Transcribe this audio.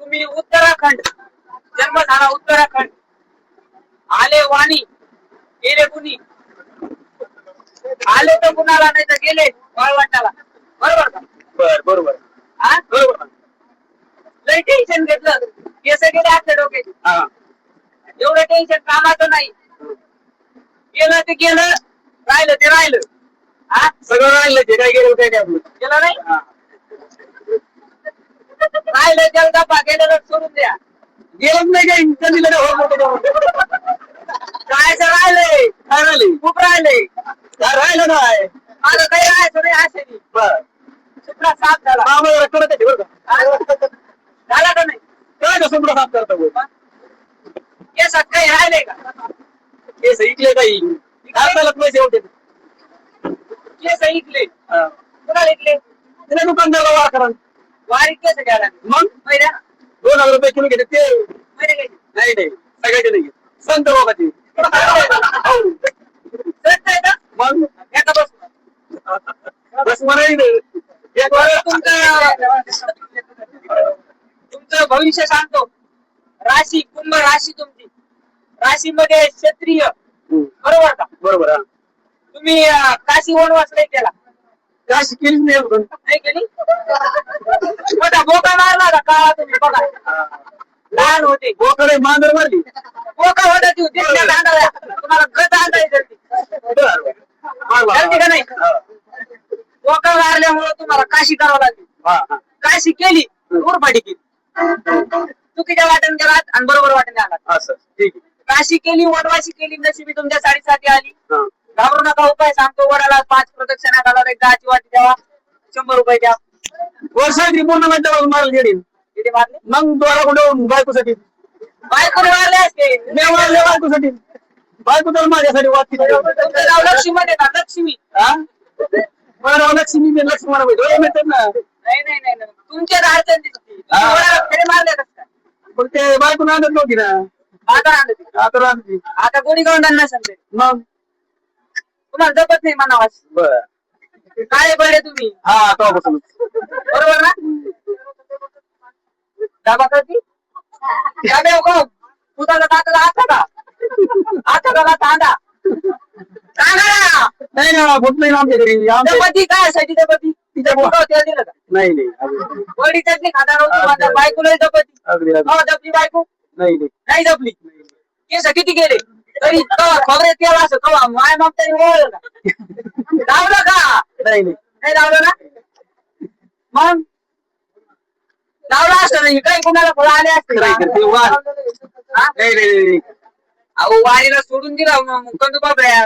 तुम्ही उत्तराखंड, जन्म झाला उत्तराखंड, आले वाणी, गेले कुणी, आले तर कुणाला नाही तर गेले वाळवंटाला. बरोबर का? बरोबर हा बरोबर. लय टेन्शन घेतलं, केस गेले आपल्या डोक्याचे. हा एवढं टेन्शन कामाचं नाही. गेलं ते गेलं, राहिलं ते राहिलं. हा सगळं राहिलं ते काय गेलं काय आपलं. गेलं नाही, राहिलं जल दफा, गेलेलं सोडून द्या. गेलंच नाही काही कधी जायचं राहिलंय, काय राहिले खूप राहिलंय. काय राहिलं नाही. माझं काही राहायचं नाही आशेनी. बरं सुपडा साफ झाला. मामा कडक आहे बरं का. झाला का नाही? काय कसं तुला साफ करता बोल. केसात काही राहिलंय का? केस इकले काही आपल्याला पैसे होते. केस इकले, कुणाला इकले? तिने दुकानदारला वार करा. वारीत केस घ्यायला मग पहिल्या 2000 रुपये किलो घेते ते. पहिले घ्यायचे. नाही नाही सगळ्याचे नाही घेत. संत बाबाची. सत्य आहे का? मग एका बस बस म्हणाही नाही. तुमचं भविष्य सांगतो. राशी कुंभ राशी तुमची, राशीमध्ये क्षत्रिय. बरोबर का? बरोबर. हा तुम्ही काशी वनवास नाही केला? काशी केलीच नाही अजून. नाही केली? मोठा बोका मारला का काळा तुम्ही बघा. लहान होते बोकडे मांजर मारली. बोका होता ती तुम्हाला गत आणायचं का नाही? बोका मारल्यामुळे तुम्हाला काशी करावं लागली. काशी केली, उरफाटी केली. चुकीच्या वाटेने गेलात आणि बरोबर वाटेने आलात. असं ठीक आहे. काशी केली, वनवासी केली, नशिबी तुमच्या साडेसाती आली. हा. घाबरू नका, उपाय सांगतो. वडाला 5 प्रदक्षिणा घाला, एक 10ची वाटी द्यावा, 100 रुपये द्या. वर्षाची पूर्ण म्हणता मारल गेली. किती मारले? मग द्वारा कुठे बायकोसाठी बायकोने मारले असते. मी मारले बायकोसाठी. बायको तर माझ्यासाठी वाटते. तुमचं नाव लक्ष्मी मध्ये का? लक्ष्मी. हा मला लक्ष्मी मी लक्ष्मी मला भेटत ना. नाही नाही नाही नाही. तुमच्या अडचण दिसते. फेरे मारले कसं काय? पण ते बायको नांदत नव्हती ना. आता आणते. आता राहते. आता कोणी गवंडण नसेल. मग तुम्हाला जपत नाही म्हणावाच. बर काळे पडले तुम्ही. हा तो बसून बरोबर ना? डाबा करती डाब्या कोण पुताला दाताला आता का आता तांदा तांदा नाही ना होत नाही ना आमच्या घरी. दपती काय साठी दपती तिच्या बोकावत्या दिलं का? नाही नाही वडी चटणी खाता नव्हती माझ्या बायकोला दपती. अगदी हो दपली बायको नाही नाही नाही दपली. केस किती गेले तरी कवा खोबरे तेल असं कवा माय मागतानी ओळलं का? लावलं का? नाही नाही नाही लावलं ना? मग लावलं असतं नाही काही कुणाला फळ आले असते नाही का? ते वार हा? नाही नाही अहो वारीला सोडून दिला मग कंदू बाबऱ्या.